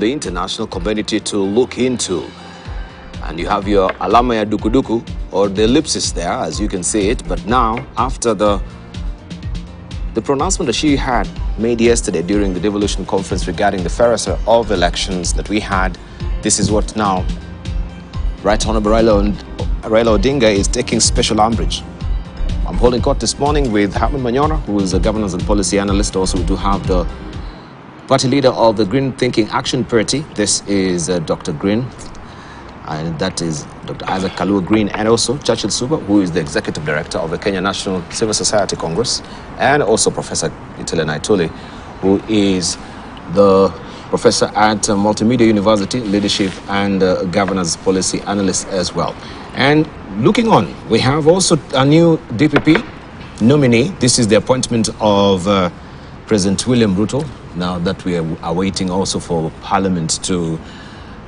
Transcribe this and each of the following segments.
the international community to look into. And you have your alama ya dukuduku, or the ellipsis there, as you can see it. But now, after the pronouncement that she had made yesterday during the devolution conference regarding the fairness of elections that we had, this is what now Right Honorable Raila Odinga is taking special umbrage. I'm holding court this morning with Harman Manyora, who is a governance and policy analyst. Also, we do have the party leader of the Green Thinking Action Party. This is Dr. Green, and that is Dr. Isaac Kalua Green, and also Churchill Suba, who is the executive director of the Kenya National Civil Society Congress, and also Professor Itile Naituli, who is the professor at Multimedia University, leadership and governance policy analyst as well. And looking on, we have also a new DPP nominee. This is the appointment of President William Ruto. Now that we are waiting also for Parliament to,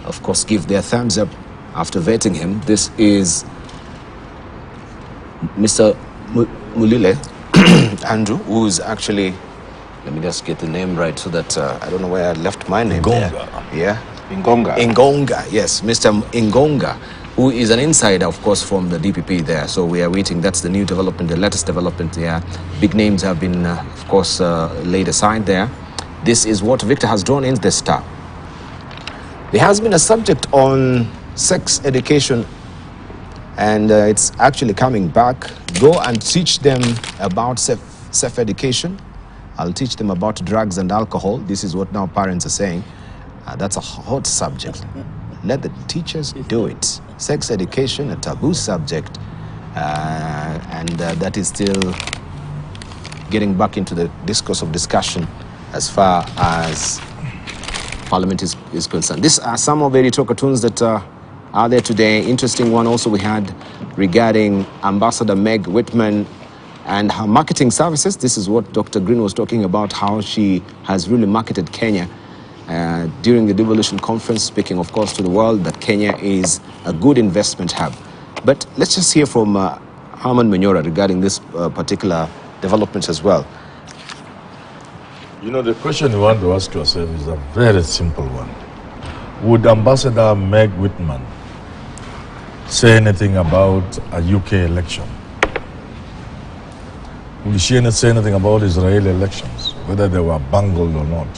of course, give their thumbs up after vetting him. This is Mr. Mulile Andrew, who is actually, let me just get the name right so that I don't know where I left my name. Ingonga. There. Yeah? Ingonga. Ingonga, yes, Mr. Ingonga, who is an insider, of course, from the DPP there. So we are waiting. That's the new development, the latest development there. Big names have been, of course, laid aside there. This is what Victor has drawn in the Star. There has been a subject on sex education, and it's actually coming back. Go and teach them about self-education. I'll teach them about drugs and alcohol. This is what now parents are saying. That's a hot subject. Let the teachers do it. Sex education, a taboo subject, and that is still getting back into the discourse of discussion as far as Parliament is concerned. These are some of the editorial cartoons that are there today. Interesting one also we had regarding Ambassador Meg Whitman and her marketing services. This is what Dr. Green was talking about, how she has really marketed Kenya during the devolution conference, speaking, of course, to the world that Kenya is a good investment hub. But let's just hear from Harman Manyora regarding this particular development as well. You know, the question you want to ask yourself is a very simple one. Would Ambassador Meg Whitman say anything about a UK election? Will she say anything about Israeli elections, whether they were bungled or not?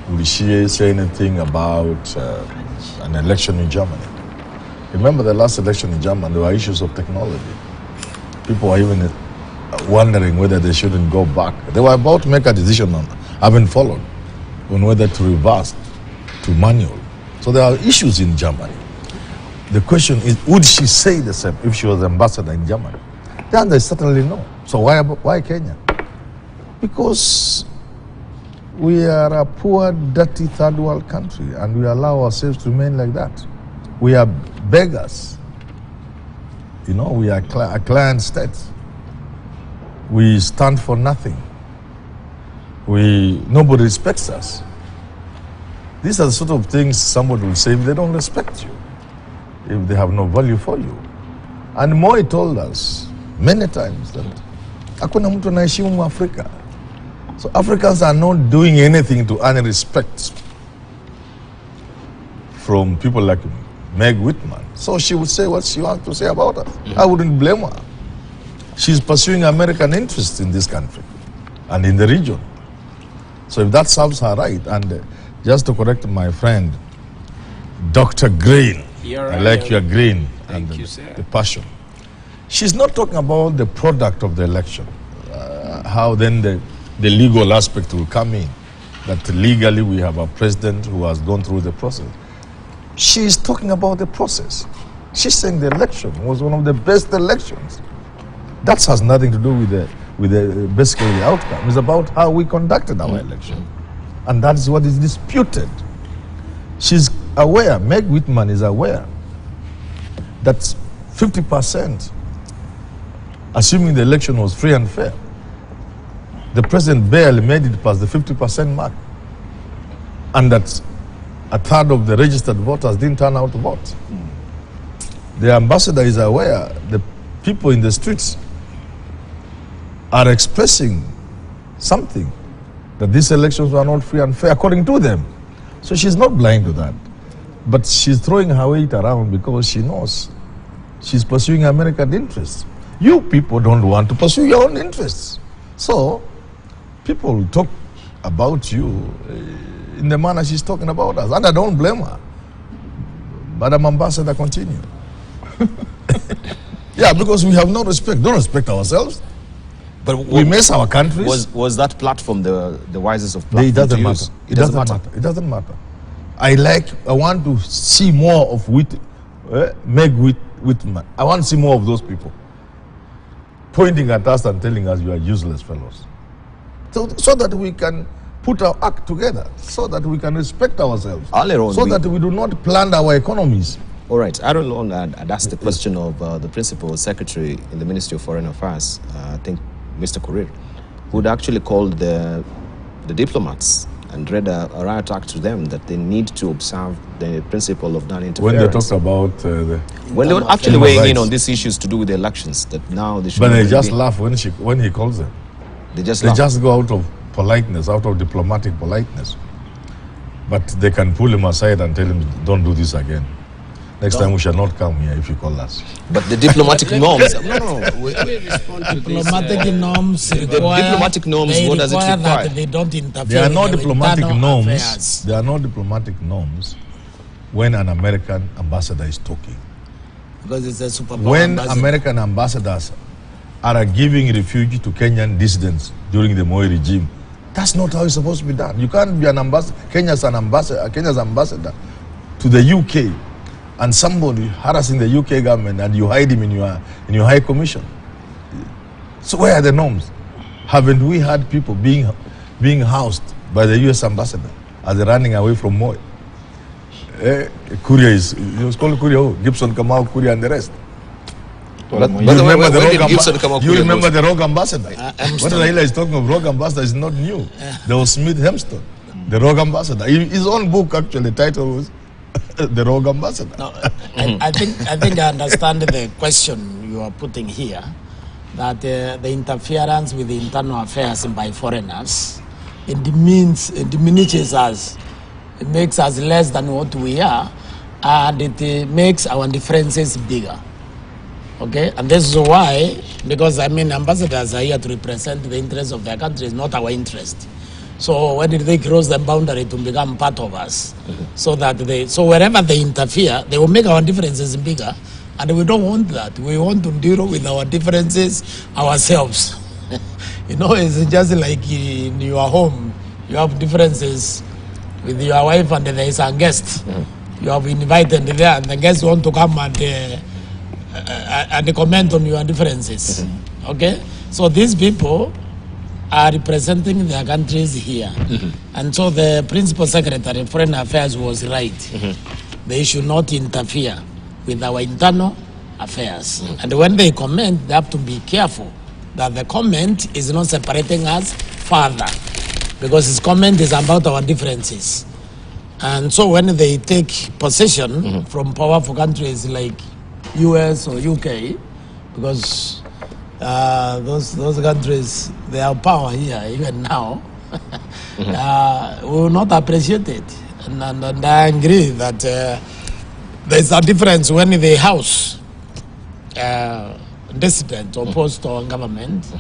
Will she say anything about an election in Germany? Remember the last election in Germany, there were issues of technology. People were even wondering whether they shouldn't go back. They were about to make a decision on, haven't followed, on whether to reverse to manual. So there are issues in Germany. The question is, would she say the same if she was ambassador in Germany? The answer is certainly no. So why Kenya? Because we are a poor, dirty third world country, and we allow ourselves to remain like that. We are beggars. You know, we are a client state. We stand for nothing. Nobody respects us. These are the sort of things somebody will say if they don't respect you, if they have no value for you. And Moi told us many times that hakuna mtu anaheshimu Afrika. So Africans are not doing anything to earn respect from people like Meg Whitman. So she would say what she wants to say about us. I wouldn't blame her. She's pursuing American interests in this country and in the region. So if that serves her right, and just to correct my friend, Dr. Green, I like your green and the passion. She's not talking about the product of the election, how then the legal aspect will come in, that legally we have a president who has gone through the process. She's talking about the process. She's saying the election was one of the best elections. That has nothing to do with basically the outcome. It's about how we conducted our election. And that's what is disputed. She's aware, Meg Whitman is aware, that 50%, assuming the election was free and fair, the president barely made it past the 50% mark. And that a third of the registered voters didn't turn out to vote. The ambassador is aware the people in the streets are expressing something, that these elections were not free and fair according to them. So she's not blind to that. But she's throwing her weight around because she knows she's pursuing American interests. You people don't want to pursue your own interests. So people talk about you in the manner she's talking about us. And I don't blame her. Madam Ambassador, continue. Yeah, because we have no respect. Don't respect ourselves. But we mess our countries. Was that platform the wisest of platforms? It doesn't matter. It doesn't matter. It doesn't matter. I want to see more of Meg Whitman. I want to see more of those people pointing at us and telling us you are useless fellows. So that we can put our act together, so that we can respect ourselves, so that we do not plunder our economies. All right, I don't know. I'd ask the question of the principal secretary in the Ministry of Foreign Affairs, I think Mr. Korir, who would actually call the diplomats and read a riot act to them that they need to observe the principle of non-interference. When they talk about when they were actually weighing in on these issues to do with the elections, that now they should. But they just laugh when he calls them. They just go out of politeness, out of diplomatic politeness. But they can pull him aside and tell him, don't do this again. Next time we shall not come here if you call us. But the diplomatic norms. We respond to diplomatic norms. The diplomatic norms. What does it require? That they don't interfere. There are no diplomatic norms. Affairs. There are no diplomatic norms when an American ambassador is talking. Because it's a superpower. When ambassador. American ambassadors are giving refuge to Kenyan dissidents during the Moi regime, that's not how it's supposed to be done. You can't be an ambassador, Kenya's ambassador to the UK, and somebody harassing the UK government and you hide him in your high commission. So where are the norms? Haven't we had people being housed by the US ambassador as they're running away from Moi? Kuria he was called Kuria, Gibson Kamau, Kuria and the rest. But you remember the rogue ambassador? What Raila is talking of rogue ambassador is not new. There was Smith Hempston, the rogue ambassador. His own book actually, the title was The Rogue Ambassador. No, I think I understand the question you are putting here, that the interference with the internal affairs by foreigners, it diminishes us. It makes us less than what we are, and it makes our differences bigger. Okay, and this is why, because ambassadors are here to represent the interests of their countries, not our interest. So when did they cross the boundary to become part of us? So wherever they interfere, they will make our differences bigger, and we don't want that. We want to deal with our differences ourselves. It's just like in your home, you have differences with your wife, and there is a guest. You have invited there, and the guest want to come and comment on your differences. Okay, so these people are representing their countries here, and so the principal secretary of Foreign Affairs was right. They should not interfere with our internal affairs, and when they comment, they have to be careful that the comment is not separating us further, because his comment is about our differences. And so when they take possession from powerful countries like US or UK, because those countries, they have power here even now, we will not appreciate it. And I agree that there's a difference when they house dissident opposed to our government.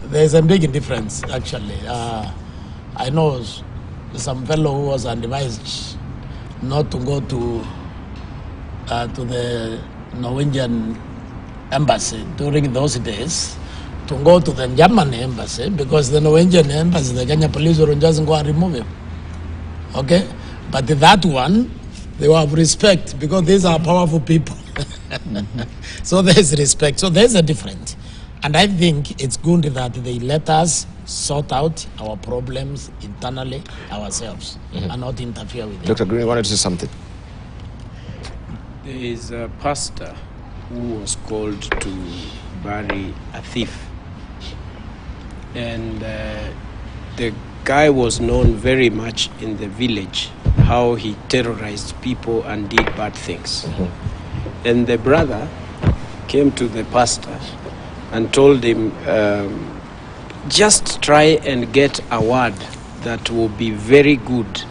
There's a big difference, actually. I know some fellow who was advised not to go to the Norwegian embassy during those days, to go to the German embassy, because the Norwegian embassy, the Kenya police will just go and remove him. Okay? But that one, they will have respect, because these are powerful people. So there's respect. So there's a difference. And I think it's good that they let us sort out our problems internally ourselves and not interfere with it. Dr. Green, you wanted to say something? There is a pastor who was called to bury a thief. And the guy was known very much in the village, how he terrorized people and did bad things. And the brother came to the pastor and told him, just try and get a word that will be very good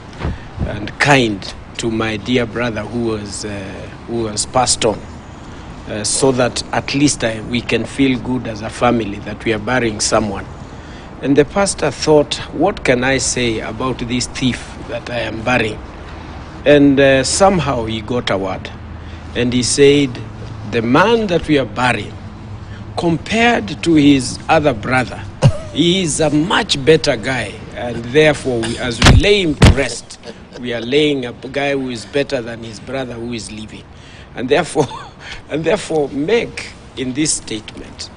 and kind to my dear brother who was passed on, so that at least we can feel good as a family that we are burying someone. And the pastor thought, what can I say about this thief that I am burying? And somehow he got a word. And he said, the man that we are burying, compared to his other brother, he is a much better guy. And therefore, as we lay him to rest, we are laying a guy who is better than his brother who is living. And therefore, Meg, in this statement,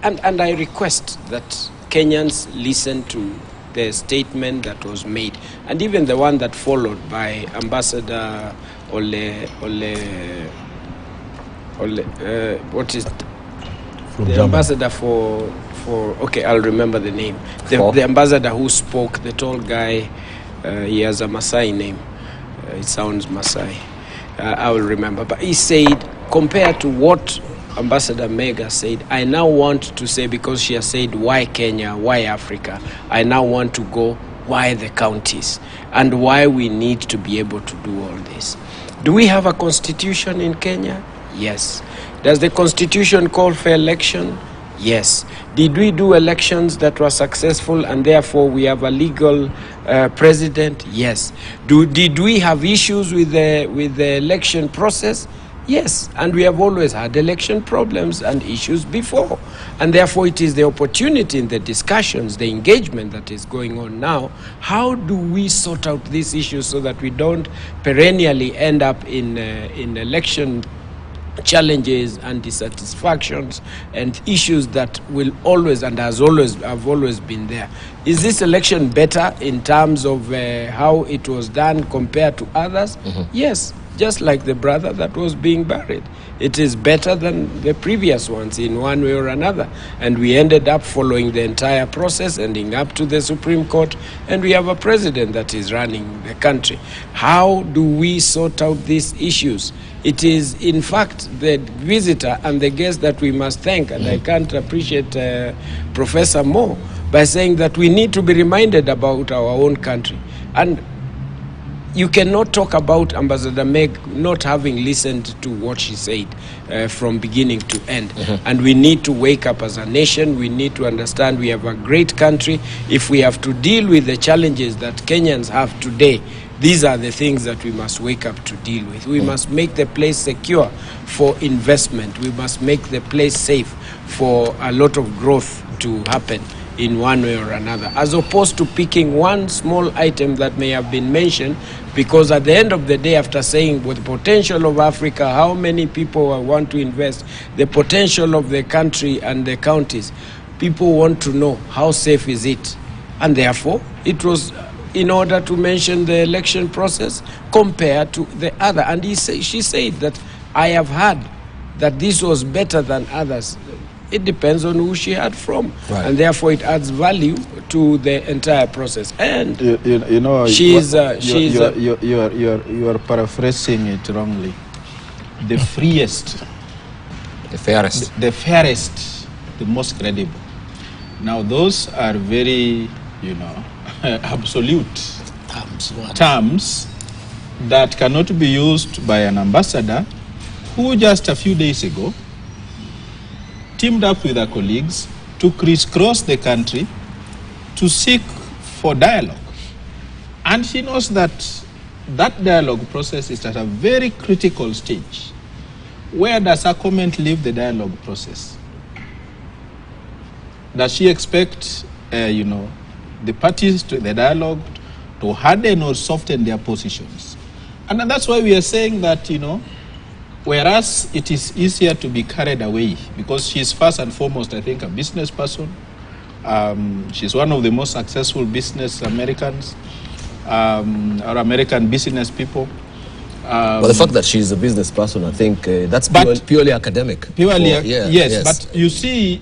and I request that Kenyans listen to the statement that was made, and even the one that followed by Ambassador what is the ambassador for okay, I'll remember the name. The ambassador who spoke, the tall guy, he has a Maasai name. It sounds Maasai. I will remember. But he said, compared to what Ambassador Mega said, I now want to say, because she has said, why Kenya, why Africa? I now want to go, why the counties? And why we need to be able to do all this. Do we have a constitution in Kenya? Yes. Does the constitution call for election? Yes. Did we do elections that were successful and therefore we have a legal president? Yes. Did we have issues with the election process? Yes. And we have always had election problems and issues before. And therefore it is the opportunity in the discussions, the engagement that is going on now. How do we sort out these issues so that we don't perennially end up in election challenges and dissatisfactions and issues that will always and have always been there? Is this election better in terms of how it was done compared to others? Yes, just like the brother that was being buried. It is better than the previous ones in one way or another. And we ended up following the entire process, ending up to the Supreme Court, and we have a president that is running the country. How do we sort out these issues? It is, in fact, the visitor and the guest that we must thank, and I can't appreciate Professor Mo by saying that we need to be reminded about our own country. And you cannot talk about Ambassador Meg not having listened to what she said from beginning to end. And we need to wake up as a nation. We need to understand we have a great country. If we have to deal with the challenges that Kenyans have today, these are the things that we must wake up to deal with. We must make the place secure for investment. We must make the place safe for a lot of growth to happen in one way or another, as opposed to picking one small item that may have been mentioned, because at the end of the day, after saying with the potential of Africa, how many people want to invest, the potential of the country and the counties, people want to know how safe is it. And therefore, it was in order to mention the election process compared to the other. And she said that I have heard that this was better than others. It depends on who she heard from, and therefore it adds value to the entire process. And you know, you are paraphrasing it wrongly. The freest, the fairest, the fairest, the most credible. Now those are very, absolute terms that cannot be used by an ambassador who just a few days ago teamed up with her colleagues to crisscross the country to seek for dialogue. And she knows that that dialogue process is at a very critical stage. Where does her comment leave the dialogue process? Does she expect, the parties to the dialogue to harden or soften their positions? And that's why we are saying that, whereas it is easier to be carried away, because she's first and foremost, I think, a business person. She's one of the most successful business Americans, or American business people. Well, the fact that she's a business person, I think that's purely academic. Yes, but you see,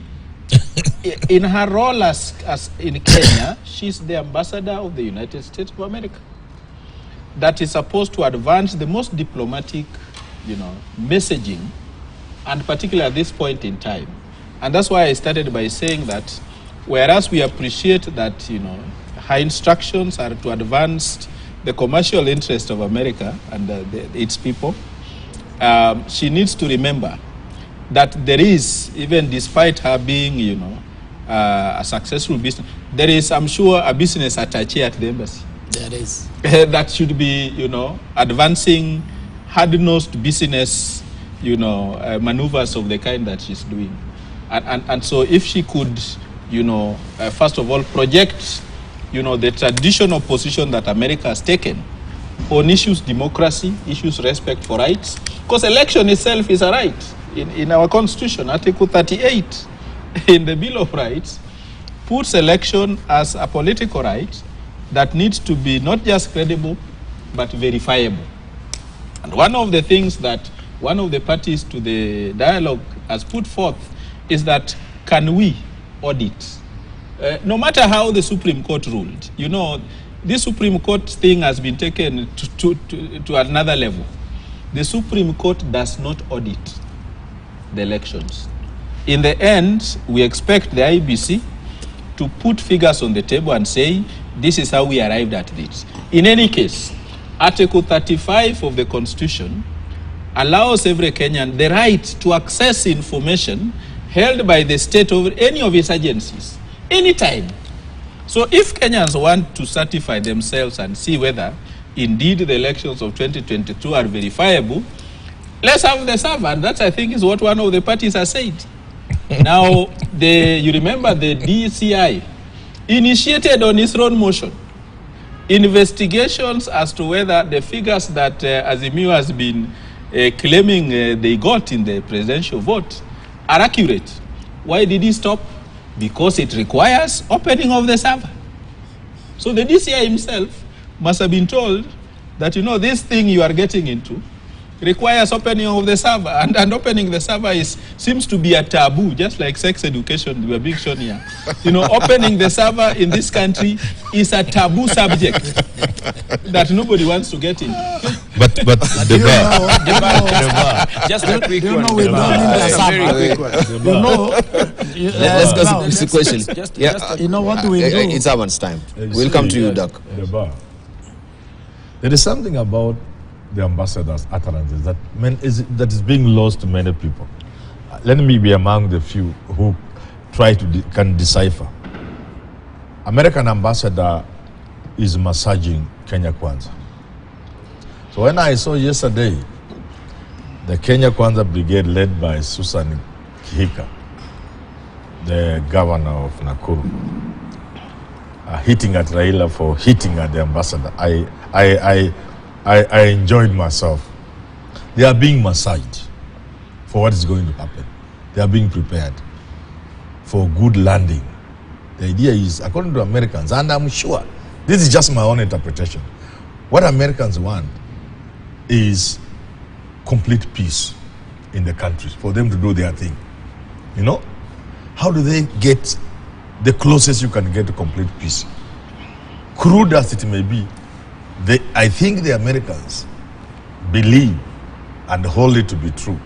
in her role as in Kenya, she's the ambassador of the United States of America. That is supposed to advance the most diplomatic messaging, and particularly at this point in time. And that's why I started by saying that whereas we appreciate that, her instructions are to advance the commercial interest of America and its people, she needs to remember that there is, even despite her being, a successful business, there is, I'm sure, a business attaché at the embassy. There is. That should be, advancing hard-nosed business, maneuvers of the kind that she's doing. And so if she could, first of all, project, the traditional position that America has taken on issues democracy, issues respect for rights, because election itself is a right. In our Constitution, Article 38 in the Bill of Rights puts election as a political right that needs to be not just credible, but verifiable. And one of the things that one of the parties to the dialogue has put forth is that, can we audit? No matter how the Supreme Court ruled, this Supreme Court thing has been taken to another level. The Supreme Court does not audit the elections. In the end, we expect the IBC to put figures on the table and say, this is how we arrived at this. In any case, Article 35 of the Constitution allows every Kenyan the right to access information held by the state over any of its agencies, anytime. So if Kenyans want to certify themselves and see whether indeed the elections of 2022 are verifiable, let's have the server, and that, I think, is what one of the parties has said. Now, you remember the DCI initiated on its own motion investigations as to whether the figures that Azimio has been claiming they got in the presidential vote are accurate. Why did he stop? Because it requires opening of the server. So the DCI himself must have been told that, this thing you are getting into requires opening of the server, and opening the server seems to be a taboo, just like sex education we are being shown here. Opening the server in this country is a taboo subject that nobody wants to get in. But the bar. Just a quick one. We don't need the Very server. quick one. Let's go sequentially. What do we do? It's Avan's time. We'll come to you, Doc. The bar. There is something about the ambassador's utterances that is being lost to many people. Let me be among the few who can decipher. American ambassador is massaging Kenya Kwanza. So when I saw yesterday the Kenya Kwanza Brigade led by Susan Kihika, the governor of Nakuru, hitting at Raila for hitting at the ambassador, I enjoyed myself. They are being massaged for what is going to happen. They are being prepared for good landing. The idea is, according to Americans, and I'm sure, this is just my own interpretation, what Americans want is complete peace in the country, for them to do their thing. How do they get the closest you can get to complete peace? Crude as it may be, I think the Americans believe and hold it to be true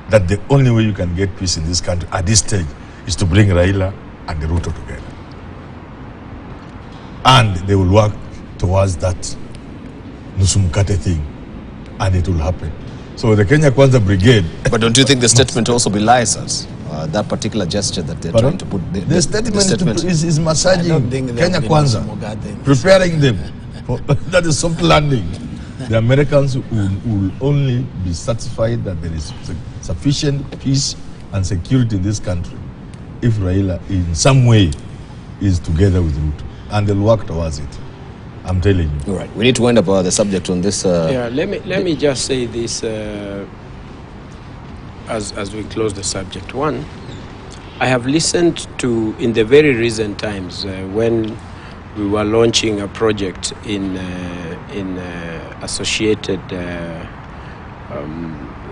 that the only way you can get peace in this country at this stage is to bring Raila and the Ruto together. And they will work towards that Nusumkate thing, and it will happen. So the Kenya Kwanza Brigade... But don't you think the statement also belies us? That particular gesture that they're trying to put... The statement is massaging Kenya Kwanza, preparing them. That is soft landing. The Americans will only be satisfied that there is sufficient peace and security in this country if Raila in some way is together with Ruto, and they'll work towards it. I'm telling you. All right. We need to wind up the subject on this. Let me just say this as we close the subject. One, I have listened to, in the very recent times, when we were launching a project in associated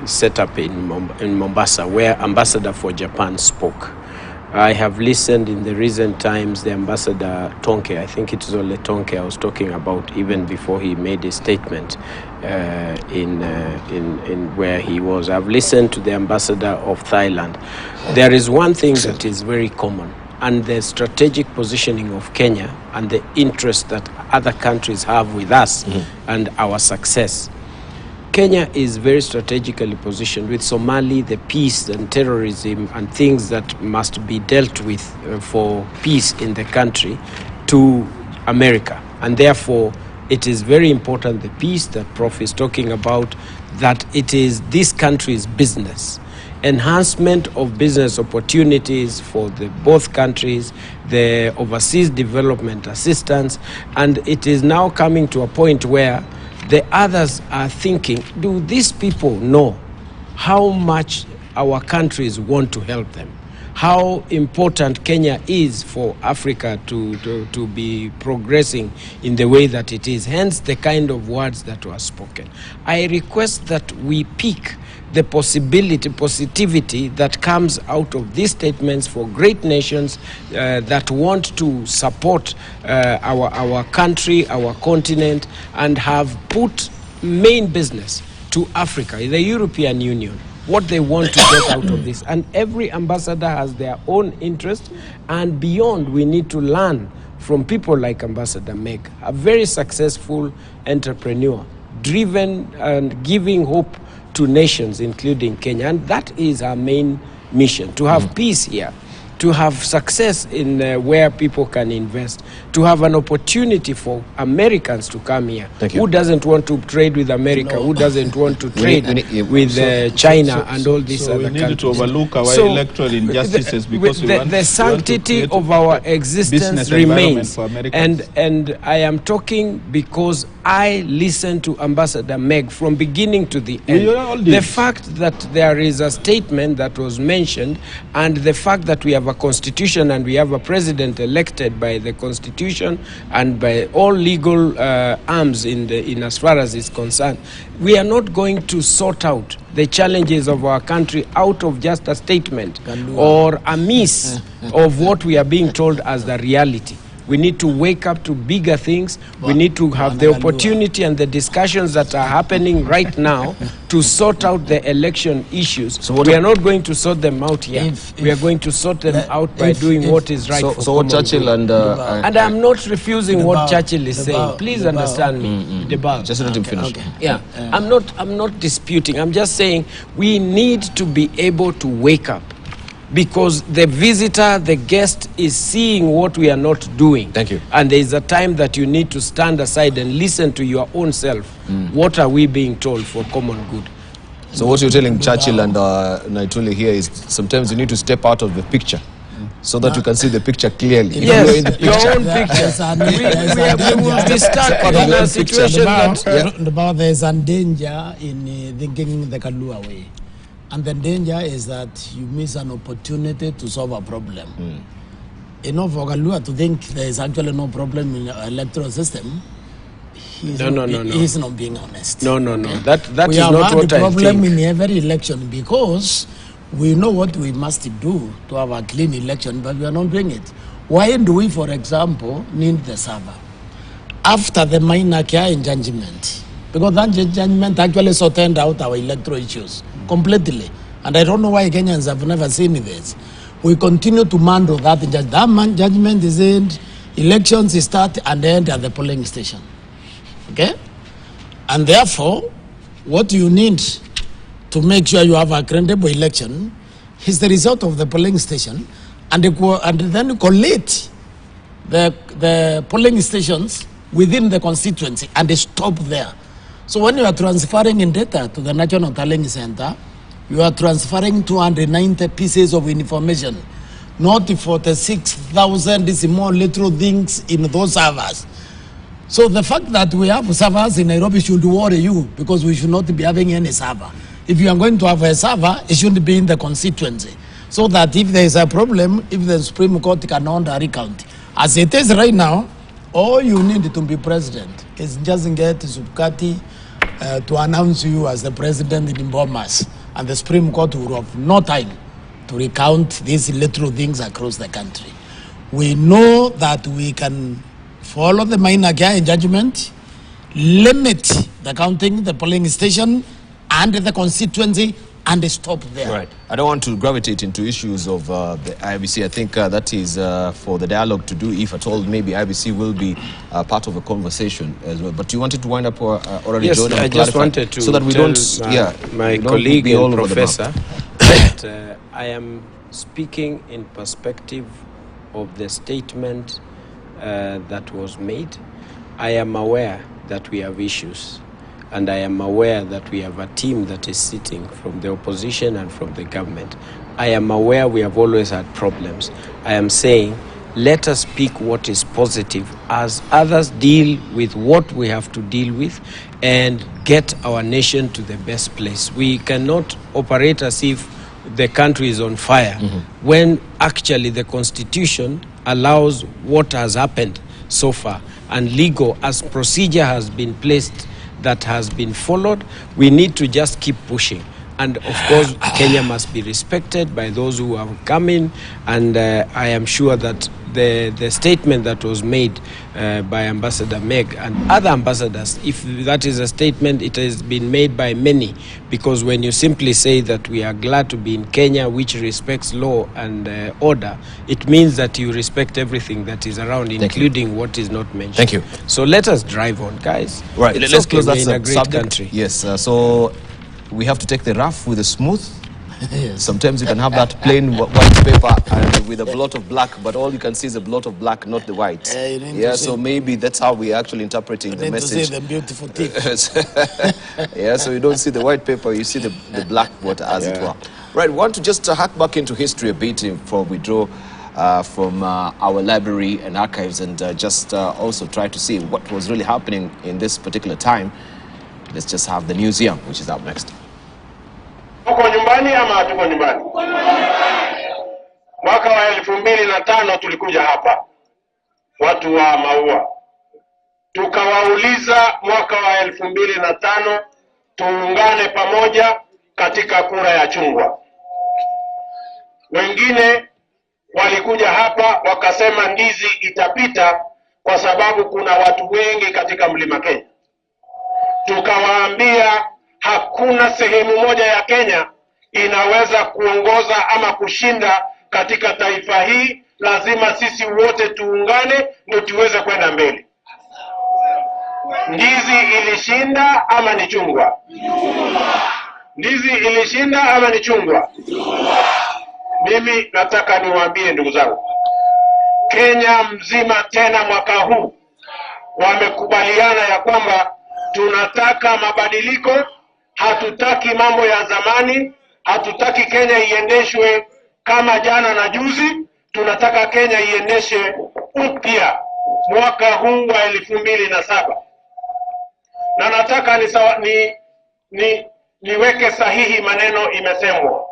setup in Mombasa, where Ambassador for Japan spoke. I have listened in the recent times, the Ambassador Tonke, I think it was only Tonke I was talking about even before he made a statement in where he was. I've listened to the Ambassador of Thailand. There is one thing that is very common and the strategic positioning of Kenya and the interest that other countries have with us and our success. Kenya is very strategically positioned with Somali, the peace and terrorism and things that must be dealt with for peace in the country, to America. And therefore, it is very important, the peace that Prof is talking about, that it is this country's business. Enhancement of business opportunities for both countries, the overseas development assistance, and it is now coming to a point where the others are thinking, do these people know how much our countries want to help them? How important Kenya is for Africa to be progressing in the way that it is, hence the kind of words that were spoken. I request that we pick the positivity that comes out of these statements for great nations that want to support our country, our continent, and have put main business to Africa, the European Union, what they want to get out of this. And every ambassador has their own interest, and beyond, we need to learn from people like Ambassador Meg, a very successful entrepreneur, driven and giving hope to nations, including Kenya. And that is our main mission, to have peace here, to have success in where people can invest, to have an opportunity for Americans to come here. Who doesn't want to trade with America? Who doesn't want to trade with China and all these other countries? So we need to overlook our electoral injustices because the sanctity of our existence remains. And I am talking because I listened to Ambassador Meg from beginning to the end. The fact that there is a statement that was mentioned, and the fact that we have a constitution and we have a president elected by the constitution and by all legal arms in as far as is concerned, we are not going to sort out the challenges of our country out of just a statement or a miss of what we are being told as the reality. We need to wake up to bigger things. We need to have the opportunity and the discussions that are happening right now to sort out the election issues. So we are not going to sort them out here. We are going to sort them out by doing what is right. So what Churchill and I'm not refusing what Churchill is saying. Please understand me. Just let him finish. Yeah, I'm not disputing. I'm just saying we need to be able to wake up, because the visitor, the guest, is seeing what we are not doing. Thank you. And there is a time that you need to stand aside and listen to your own self. What are we being told for common good? So what you're telling Churchill and Naituli here is sometimes you need to step out of the picture so that you can see the picture clearly. Yes, your own picture. We will be stuck in a situation that... There's a danger in thinking the Kalua way. And the danger is that you miss an opportunity to solve a problem. For Kalua to think there is actually no problem in the electoral system, he's not being honest. No. That we is not what I think. We have had a problem in every election because we know what we must do to have a clean election, but we are not doing it. Why do we, for example, need the server? After the minor care judgment, because that judgment actually sorted out our electoral issues completely. And I don't know why Kenyans have never seen this. We continue to mandate that judgment. That judgment is in, elections start and end at the polling station. Okay? And therefore, what you need to make sure you have a credible election is the result of the polling station, and then collate the polling stations within the constituency and they stop there. So when you are transferring in data to the National Tallying Center, you are transferring 290 pieces of information, not 46,000 small little things in those servers. So the fact that we have servers in Nairobi should worry you, because we should not be having any server. If you are going to have a server, it should be in the constituency, so that if there is a problem, if the Supreme Court cannot recount. As it is right now, all you need to be president is just get Subkati to announce you as the president in Bomas, and the Supreme Court will have no time to recount these little things across the country. We know that we can follow the minor care judgment, limit the counting, the polling station, and the constituency and stop there. Right. I don't want to gravitate into issues of the IBC. I think that is for the dialogue to do, if at all. Maybe IBC will be part of a conversation as well. But you wanted to wind up already, yes, John? I just wanted to so that we tell don't, my don't colleague be all and over the map. professor that I am speaking in perspective of the statement that was made. I am aware that we have issues, and I am aware that we have a team that is sitting from the opposition and from the government. I am aware we have always had problems. I am saying, let us speak what is positive as others deal with what we have to deal with and get our nation to the best place. We cannot operate as if the country is on fire when actually the Constitution allows what has happened so far, and legal as procedure has been placed that has been followed. We need to just keep pushing. And of course, Kenya must be respected by those who have come in. And I am sure that the statement that was made by Ambassador Meg and other ambassadors, if that is a statement, it has been made by many. Because when you simply say that we are glad to be in Kenya, which respects law and order, it means that you respect everything that is around, including what is not mentioned. Thank you. So let us drive on, guys. Right, It's let's okay, close that we're in a great subject. country. Yes, so we have to take the rough with the smooth. Yes. Sometimes you can have that plain white paper and with a blot of black, but all you can see is a blot of black, not the white. You need Yeah, to so see- maybe that's how we're actually interpreting the Need to message. see the beautiful tip. Yeah, so you don't see the white paper, you see the black water, as it were. Right, we want to just hack back into history a bit before we draw from our library and archives, and just also try to see what was really happening in this particular time. Let's just have the museum, which is up next. Tuko nyumbani ama hatuko nyumbani? Mwaka wa 2005 tulikuja hapa, watu wa Maua, tukawauliza mwaka wa 2005 tuungane pamoja katika kura ya chungwa. Wengine walikuja hapa wakasema ndizi itapita kwa sababu kuna watu wengi katika mlima Kenya. Tukawaambia hakuna sehemu moja ya Kenya inaweza kuongoza ama kushinda katika taifa hii. Lazima sisi wote tuungane ndio tuweze kwenda mbele. Ndizi ilishinda ama ni chungwa? Ndizi ilishinda ama ni chungwa? Mimi nataka niwaambie ndugu zangu, Kenya mzima tena mwaka huu wamekubaliana ya kwamba tunataka mabadiliko. Hatutaki mambo ya zamani, hatutaki Kenya iendeshwe kama jana na juzi. Tunataka Kenya iendeshe upya mwaka huu wa 2007. Na nataka niweke sahihi maneno imesemwa.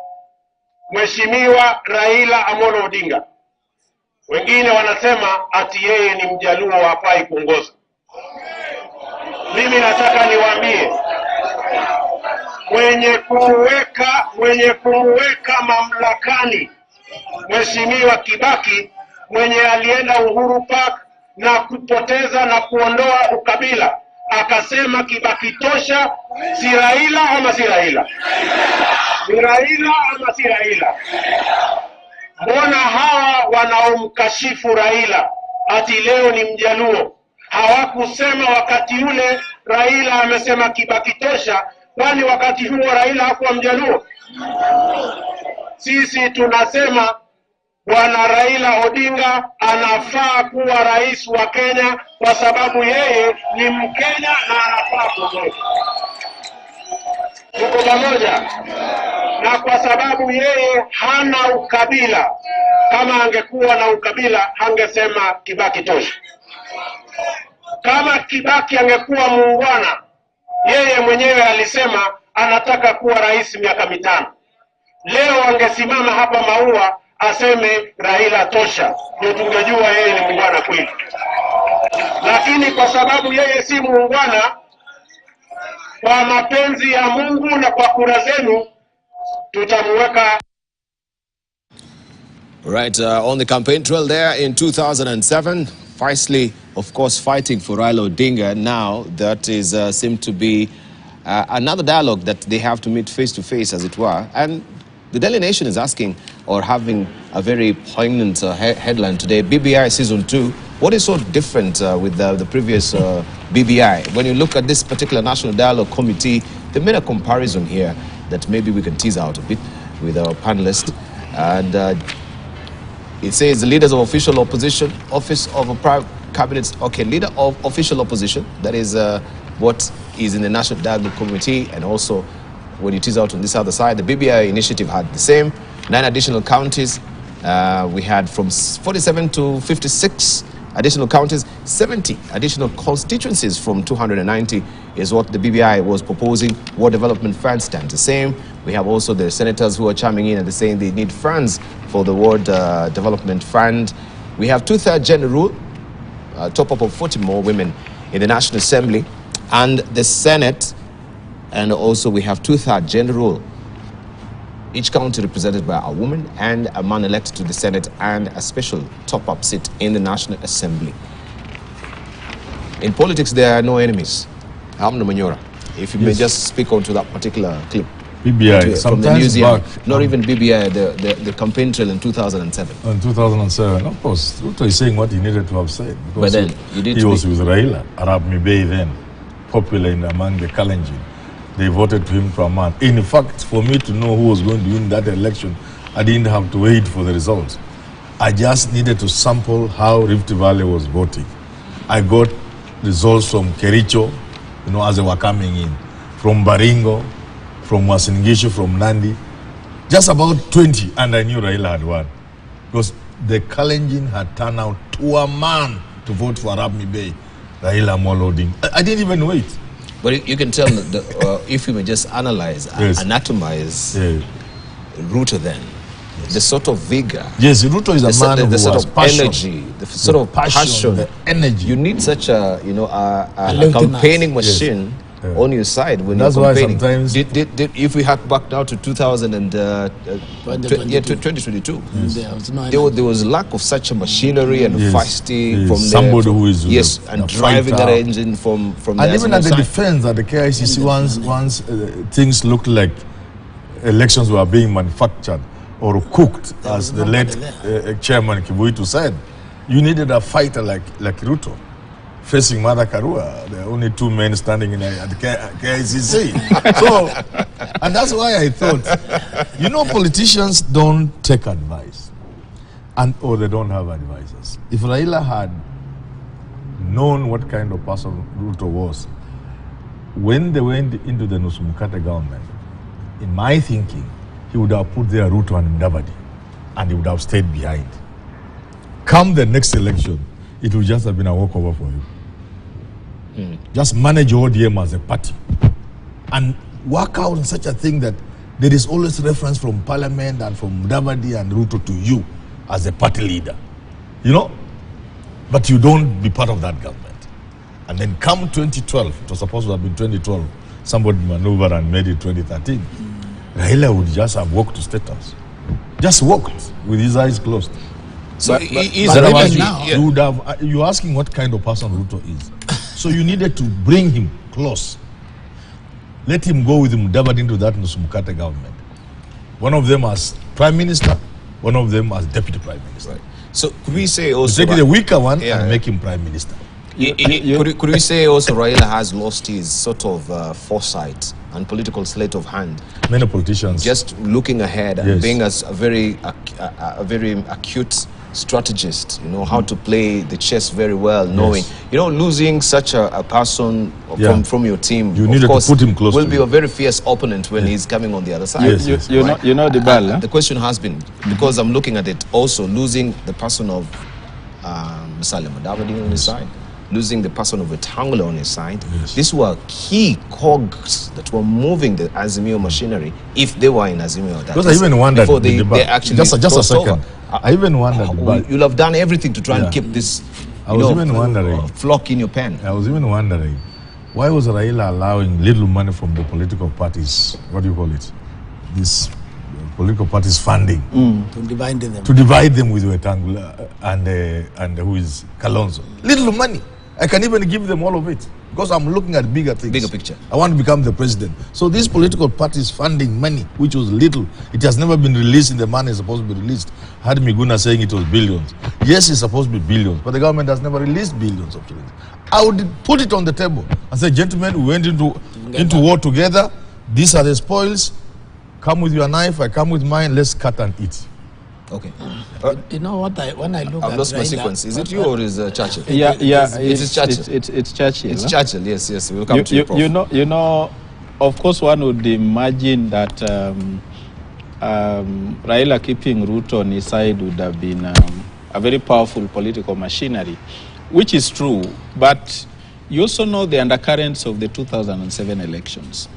Mheshimiwa Raila Amolo Odinga, wengine wanasema ati yeye ni Mjaluo hafai kuongoza. Mimi nataka niwaambie, mwenye kumuweka mamlakani Mheshimiwa Kibaki, mwenye alienda Uhuru Park na kupoteza na kuondoa ukabila, akasema Kibaki tosha. Si Raila ama si Raila? Ni Raila ama si Raila? Mbona hawa wanaomkashifu Raila ati leo ni Mjaluo hawakusema wakati ule Raila amesema Kibaki tosha? Kwani wakati huo Raila hakuwa Mjaluo? Sisi tunasema Bwana Raila Odinga anafaa kuwa rais wa Kenya kwa sababu yeye ni Mkenya na anafaa kuongoza. Tuko pamoja? Na kwa sababu yeye hana ukabila. Kama angekuwa na ukabila hangesema Kibaki tosha. Kama Kibaki angekuwa muungwana, yeye mwenyewe alisema anataka kuwa rais miaka 5. Leo angesimama hapa Maua aseme Raila tosha, ndio tungejua yeye ni muungwana kweli. Lakini kwa sababu yeye si muungwana, kwa mapenzi ya Mungu na kwa kura zenu tutamuweka. Right, on the campaign trail there in 2007, fiercely, of course, fighting for Raila Odinga. Now that is seemed to be another dialogue that they have to meet face to face, as it were. And the Daily Nation is asking, or having a very poignant headline today, BBI Season 2. What is so different with the previous BBI? When you look at this particular National Dialogue Committee, they made a comparison here that maybe we can tease out a bit with our panelists. And it says the leaders of official opposition, office of a private cabinet, okay, leader of official opposition, that is what is in the National Dialogue Committee, and also when it is out on this other side, the BBI initiative had the same, 9 additional counties. We had from 47 to 56 additional counties, 70 additional constituencies from 290 is what the BBI was proposing. War Development Fund stands the same. We have also the senators who are chiming in and they're saying they need funds for the World Development Fund. We have 2/3 gender rule, top up of 40 more women in the National Assembly and the Senate, and also we have 2/3 gender rule. Each county represented by a woman and a man elected to the Senate, and a special top-up seat in the National Assembly. In politics, there are no enemies. Hamna Manyora. If you may just speak on to that particular clip. BBI, from the museum, back, not even BBI, the campaign trail in 2007. In 2007, of course, Ruto is saying what he needed to have said. But then, he was with Raila, Arab Mibei then, popular among the Kalenjin. They voted to him for a man. In fact, for me to know who was going to win that election, I didn't have to wait for the results. I just needed to sample how Rift Valley was voting. I got results from Kericho, as they were coming in, from Baringo, from Wasingishu, from Nandi, just about 20, and I knew Raila had won. Because the Kalenjin had turned out to a man to vote for Arab Mibei, Raila Moloding. I didn't even wait. But you can tell, if you may just analyze, anatomize Ruto then, the sort of vigor. Yes, Ruto is a man who sort has of passion, energy, the sort of passion, the energy. You need such a, a campaigning machine on your side when that's you're campaigning. Why sometimes if we hack back now to 2022, there was lack of such a machinery and feisty from somebody who is and driving that engine from and even at the defense at the KICC once things looked like elections were being manufactured or cooked, as the late chairman Kibuitu said, you needed a fighter like Ruto facing Mother Karua, the only two men standing at the KICC. So, and that's why I thought, politicians don't take advice, or they don't have advisors. If Raila had known what kind of person Ruto was, when they went into the Nusumukate government, in my thinking, he would have put there Ruto and Mudavadi, and he would have stayed behind. Come the next election, it would just have been a walkover for him. Just manage ODM as a party and work out in such a thing that there is always reference from Parliament and from Mudavadi and Ruto to you as a party leader. But you don't be part of that government. And then come 2012, it was supposed to have been 2012, somebody maneuvered and made it 2013. Raila would just have walked to State House. Just walked with his eyes closed. So you're asking what kind of person Ruto is. So you needed to bring him close. Let him go with Mudavadi into that Nusumukate government. One of them as Prime Minister, one of them as Deputy Prime Minister. Right. So could we say also... Take the weaker one and make him Prime Minister. Could we say also Raila has lost his sort of foresight and political sleight of hand? Many politicians... Just looking ahead and being as a very acute strategist, how to play the chess very well, knowing, losing such a person from your team, you needed to put him close will be a very fierce opponent when he's coming on the other side. The ball. The question has been, because I'm looking at it, also losing the person of Musalia Mudavadi on his side, losing the person of Wetangula on his side. These were key cogs that were moving the Azimio machinery, if they were in Azimio. Because I even wondered, before they actually just a second. over. I even wondered. You'll have done everything to try and keep this flock in your pen. I was even wondering, why was Raila allowing little money from the political parties, what do you call it, these political parties funding, to divide them. To divide them with Wetangula and who is Kalonzo. Little money. I can even give them all of it. because I'm looking at bigger things. Bigger picture. I want to become the president. So these political parties funding money, which was little, it has never been released in the money it's supposed to be released. I had Miguna saying it was billions. Yes, it's supposed to be billions, but the government has never released billions of shillings. I would put it on the table and say, gentlemen, we went into war together. These are the spoils. Come with your knife, I come with mine. Let's cut and eat. Okay. You know what? When I look I've at lost my Raila, sequence. Is it you or is Churchill? Yeah, It's Churchill. It's Churchill. It's huh? Churchill. Yes. We'll come to you, Prof. You know, of course, one would imagine that Raila keeping Ruto on his side would have been a very powerful political machinery, which is true. But you also know the undercurrents of the 2007 elections,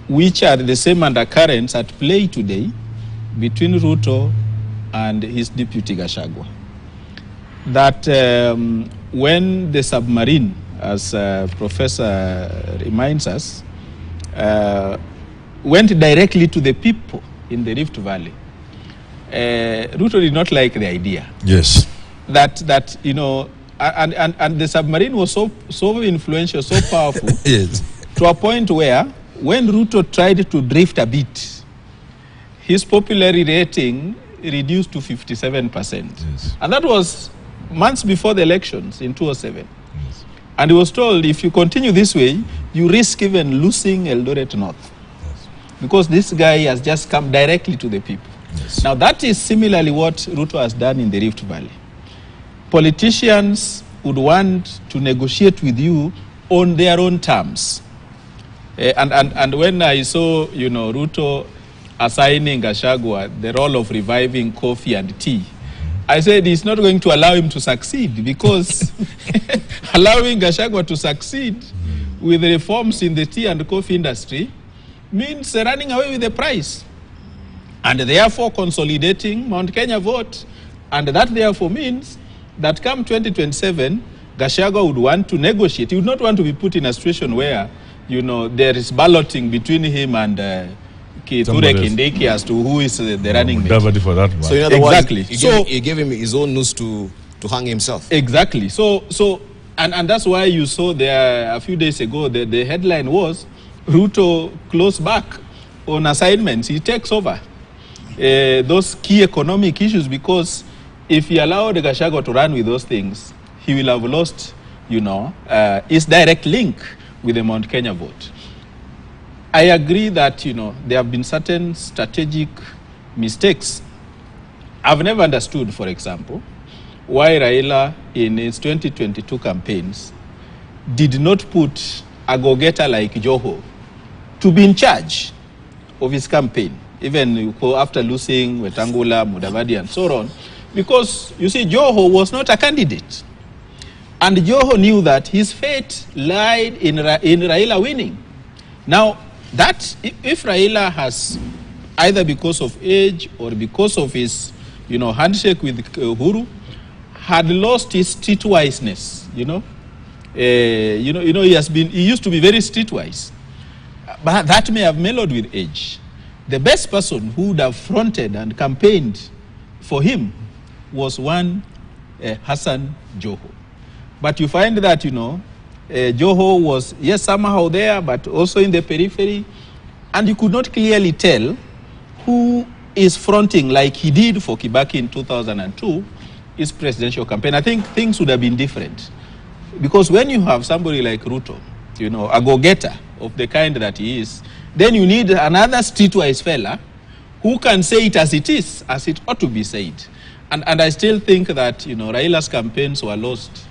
which are the same undercurrents at play today between Ruto and his deputy Gachagua. That when the submarine, as Professor reminds us, went directly to the people in the Rift Valley, Ruto did not like the idea. Yes. That you know, and the submarine was so influential, so powerful, Yes. to a point where when Ruto tried to drift a bit, his popularity rating reduced to 57%. Yes. And that was months before the elections in 2007. Yes. And he was told, if you continue this way, you risk even losing Eldoret North. Yes. Because this guy has just come directly to the people. Yes. Now that is similarly what Ruto has done in the Rift Valley. Politicians would want to negotiate with you on their own terms. And when I saw, you know, Ruto assigning Gachagua the role of reviving coffee and tea, I said he's not going to allow him to succeed, because allowing Gachagua to succeed with reforms in the tea and coffee industry means running away with the price, and therefore consolidating Mount Kenya vote. And that therefore means that come 2027, Gachagua would want to negotiate. He would not want to be put in a situation where, you know, there is balloting between him and Kithure Kindiki as to who is the running mate. For that So in other Exactly. words, he gave him his own noose to hang himself. Exactly. And that's why you saw there a few days ago, the headline was, Ruto close back on assignments. He takes over those key economic issues, because if he allowed Gachagua to run with those things, he will have lost, you know, his direct link with the Mount Kenya vote. I agree that, you know, there have been certain strategic mistakes. I've never understood, for example, why Raila in his 2022 campaigns did not put a go-getter like Joho to be in charge of his campaign, even after losing Wetangula, Mudavadi, and so on. Because, you see, Joho was not a candidate. And Joho knew that his fate lied in Raila winning. Now, that if Raila has, either because of age or because of his, you know, handshake with Uhuru, had lost his streetwiseness, you know, he used to be very streetwise, but that may have mellowed with age. The best person who would have fronted and campaigned for him was one Hassan Joho. But you find that, you know, Joho was, yes, somehow there, but also in the periphery, and you could not clearly tell who is fronting, like he did for Kibaki in 2002, his presidential campaign. I think things would have been different, because when you have somebody like Ruto, you know, a go-getter of the kind that he is, then you need another streetwise fella who can say it as it is, as it ought to be said. And I still think that, you know, Raila's campaigns were lost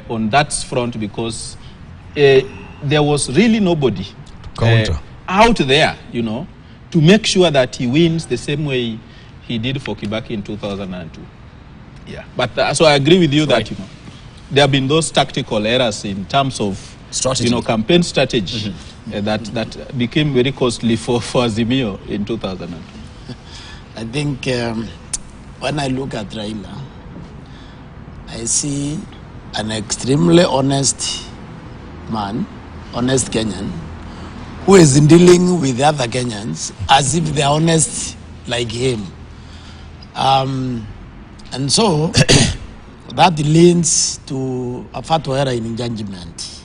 on that front, because there was really nobody out there, you know, to make sure that he wins the same way he did for Kibaki in 2002. Yeah, but so I agree with you that, you know, there have been those tactical errors in terms of strategy, you know, campaign strategy that became very costly for Azimio in 2002. I think when I look at Raila, I see an extremely honest man, honest Kenyan, who is dealing with the other Kenyans as if they're honest like him. And so that leads to a fatwa error in judgment.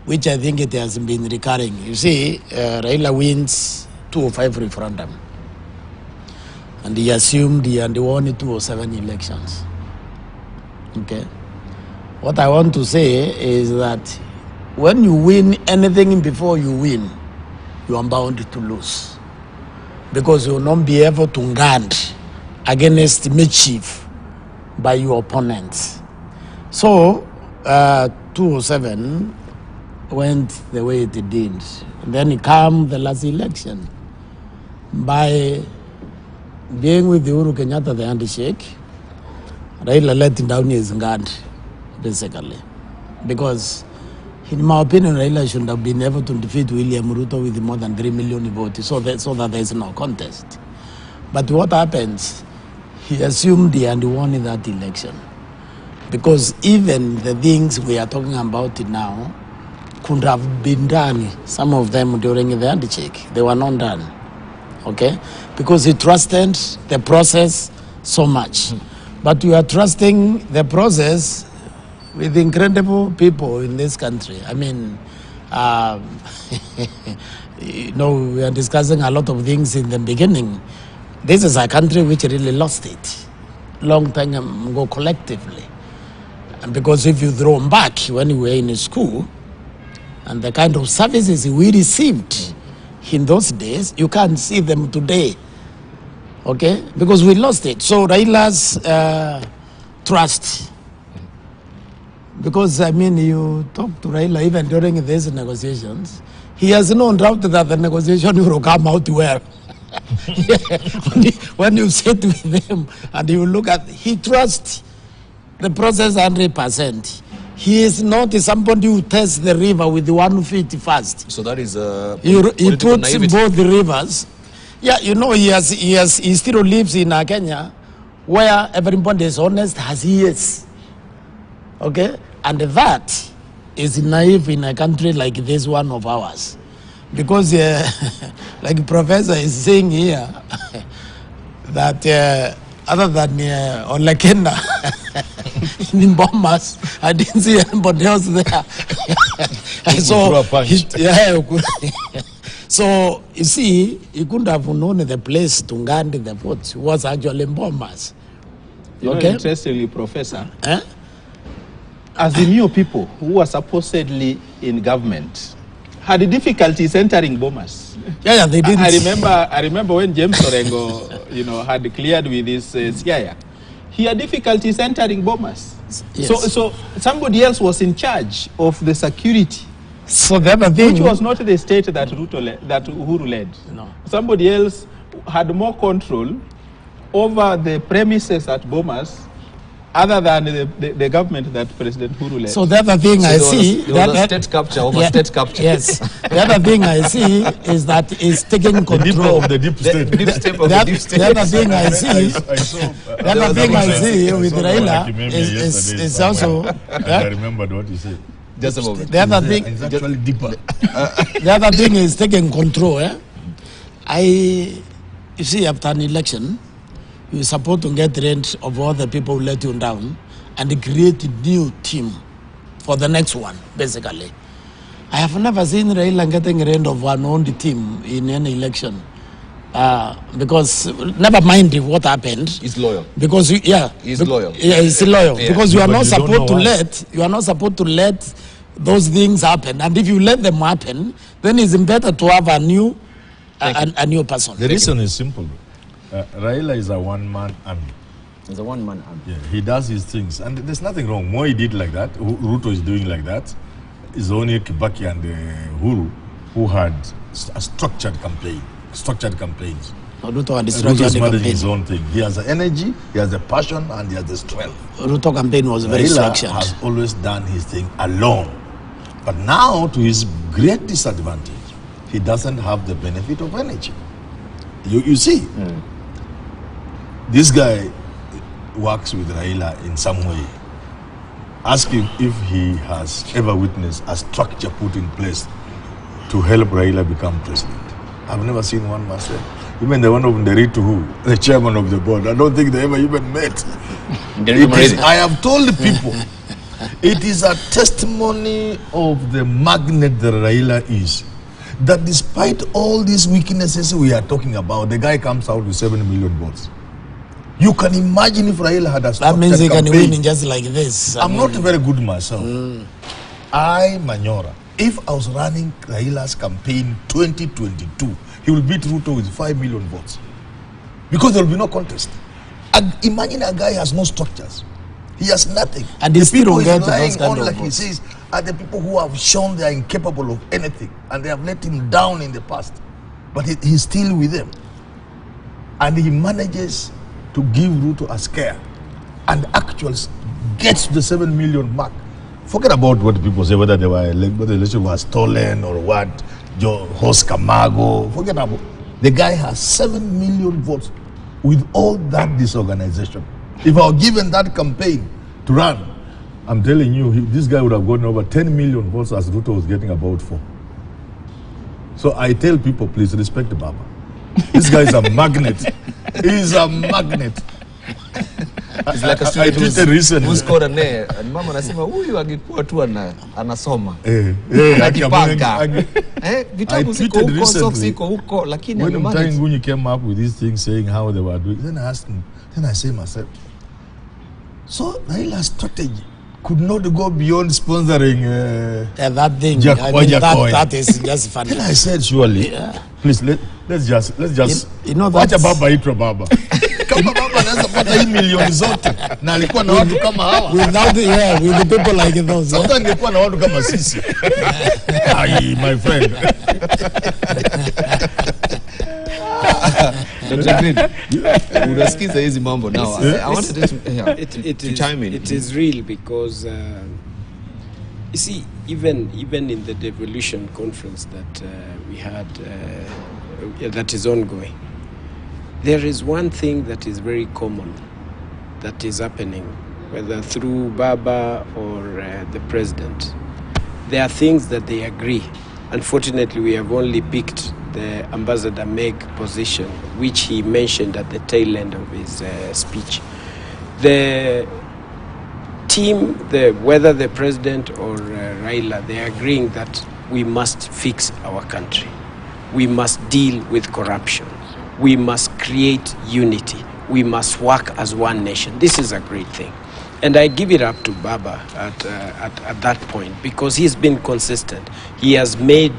which I think it has been recurring. You see, Raila wins 205 referendum, and he assumed he had won 207 elections. Okay. What I want to say is that when you win anything before you win, you are bound to lose, because you will not be able to guard against mischief by your opponents. So 207 went the way it did. And then it came the last election. By being with Uhuru Kenyatta, the handshake, Raila let down his guard, basically. Because, in my opinion, Raila should have been able to defeat William Ruto with more than 3 million votes, so that there is no contest. But what happens? He assumed he had won in that election. Because even the things we are talking about now could have been done, some of them during the handshake. They were not done. Okay? Because he trusted the process so much. But you are trusting the process with incredible people in this country. I mean, you know, we are discussing a lot of things in the beginning. This is a country which really lost it long time ago collectively. And because if you throw back when we were in school and the kind of services we received in those days, you can't see them today. Okay? Because we lost it. So Raila's trust. Because, I mean, you talk to Raila even during these negotiations, he has no doubt that the negotiation will come out well. When you sit with him and you look at, he trusts the process 100%. He is not somebody who tests the river with 1 feet first. So that is he puts both the rivers. Yeah, you know, he still lives in Kenya, where everybody is honest as he is. Okay? And that is naive in a country like this one of ours. Because, like Professor is saying here, that other than Olekenda in Bomas, I didn't see anybody else there. So, you see, he couldn't have known the place to guard the votes. It was actually in Bomas. You know, interestingly, Professor, as the new people who were supposedly in government had difficulties entering Bomas. Yeah, they did. I remember when James Orengo, you know, had cleared with his CIA. He had difficulties entering Bomas. Yes. So somebody else was in charge of the security. So the other thing, which was not the state that Uhuru led. No. Somebody else had more control over the premises at Bomas, other than the government that President Uhuru led. So the other thing I see... There was state capture over state capture. Yes. The other thing I see is that it's taking control. The deep state. The deep state of the deep state. The other thing I see... The other thing I see with Raila is also... I remembered what you said. Just a moment. The other thing... It's actually deeper. The other thing is taking control. You see, after an election, you support to get rid of all the people who let you down and create a new team for the next one, basically. I have never seen Raila getting rid of one own team in any election. Because, never mind what happened. He's loyal. Because, he's loyal. Yeah, he's loyal. Yeah. Because you are not supposed to let those things happen. And if you let them happen, then it's better to have a new person. The reason is simple. Raila is a one-man army. He's a one-man army. Yeah, he does his things. And there's nothing wrong. Moi did like that. Ruto is doing like that. It's only Kibaki and Uhuru who had a structured campaigns. Ruto is managing his own thing. He has the energy, he has the passion, and he has the strength. Ruto campaign was very structured. Raila has always done his thing alone. But now, to his great disadvantage, he doesn't have the benefit of energy. You see, this guy works with Raila in some way. Ask him if he has ever witnessed a structure put in place to help Raila become president. I've never seen one myself. Even the one of Nderitu, the chairman of the board, I don't think they ever even met. I have told people It is a testimony of the magnet that Raila is. That despite all these weaknesses we are talking about, the guy comes out with 7 million votes. You can imagine if Raila had a that means he can win just like this. I'm not very good myself. I, Manyora, if I was running Raila's campaign 2022, he will beat Ruto with 5 million votes. Because there will be no contest. And imagine a guy has no structures. He has nothing. And the people he's relying on, like votes. he says, are the people who have shown they are incapable of anything. And they have let him down in the past. But he's still with them. And he manages to give Ruto a scare. And actually gets to the 7 million mark. Forget about what people say, whether the election was stolen or what, Horse Camargo. Forget about it. The guy has 7 million votes with all that disorganization. If I were given that campaign to run, I'm telling you, this guy would have gotten over 10 million votes as Ruto was getting about 4. So I tell people, please respect Baba. This guy is a magnet. He's a magnet. It's like a student who scored an A. And mama anasema huyu angekuwa tu anasoma. Akipanga. Vitabu ziko huko, socks ziko huko, lakini when Mtahi Ngunyi came up with these things saying how they were doing, then I asked him, then I say myself, so Raila's strategy could not go beyond sponsoring that thing. That is just funny. Then I said, surely, please let's just you know wacha Baba itwa Baba. Kama Baba anaweza pata hii milioni zote na alikuwa na watu kama hawa. With the people like those. Sasa angekuwa na watu kama sisi. Ai, my friend. Dr. Green, unasikiza hizi mambo now. I wanted to chime in. It is real because you see, even in the devolution conference that we had, that is ongoing, there is one thing that is very common that is happening, whether through Baba or the president. There are things that they agree. Unfortunately, we have only picked the Ambassador Meg position, which he mentioned at the tail end of his speech. The team, whether the president or Raila, they are agreeing that we must fix our country. We must deal with corruption. We must create unity. We must work as one nation. This is a great thing. And I give it up to Baba at that point because he's been consistent. He has made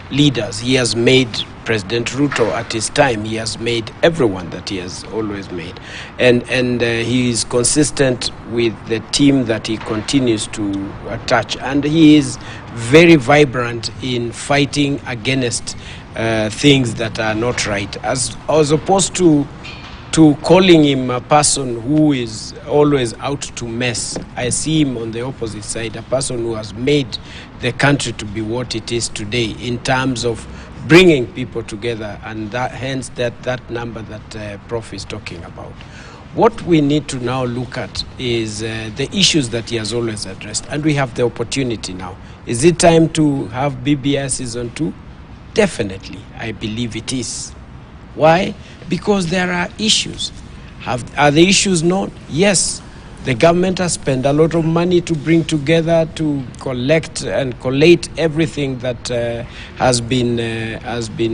leaders. He has made President Ruto at his time. He has made everyone that he has always made. And he is consistent with the team that he continues to attach. And he is very vibrant in fighting against things that are not right. As opposed to calling him a person who is always out to mess. I see him on the opposite side, a person who has made the country to be what it is today in terms of bringing people together, and hence that number that Prof is talking about. What we need to now look at is the issues that he has always addressed, and we have the opportunity now. Is it time to have BBI season 2? Definitely, I believe it is. Why? Because there are issues. Are the issues known? Yes. The government has spent a lot of money to bring together, to collect and collate everything that has been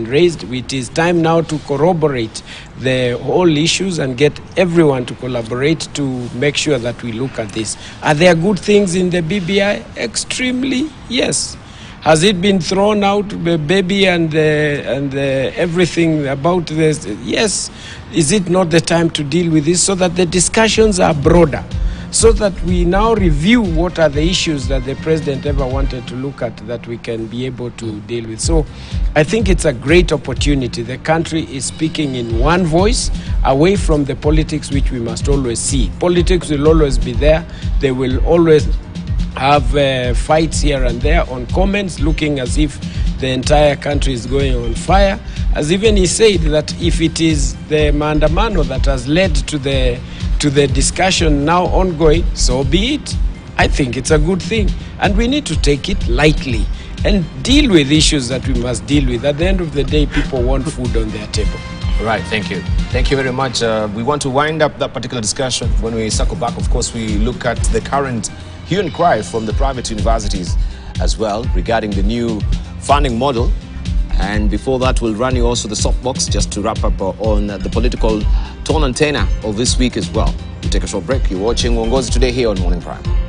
raised. It is time now to corroborate the whole issues and get everyone to collaborate to make sure that we look at this. Are there good things in the BBI? Extremely, yes. Has it been thrown out, the baby and everything about this? Yes. Is it not the time to deal with this so that the discussions are broader? So that we now review what are the issues that the president ever wanted to look at that we can be able to deal with. So I think it's a great opportunity. The country is speaking in one voice, away from the politics which we must always see. Politics will always be there. They will always have fights here and there on comments, looking as if the entire country is going on fire. As even he said that if it is the maandamano that has led to the discussion now ongoing, so be it. I think it's a good thing, and we need to take it lightly and deal with issues that we must deal with. At the end of the day, people want food on their table. Right, thank you. Thank you very much. We want to wind up that particular discussion. When we circle back, of course, we look at the current hue and cry from the private universities as well regarding the new funding model. And before that, we'll run you also the softbox just to wrap up on the political tone and tenor of this week as well. We take a short break. You're watching Uongozi Today here on Morning Prime.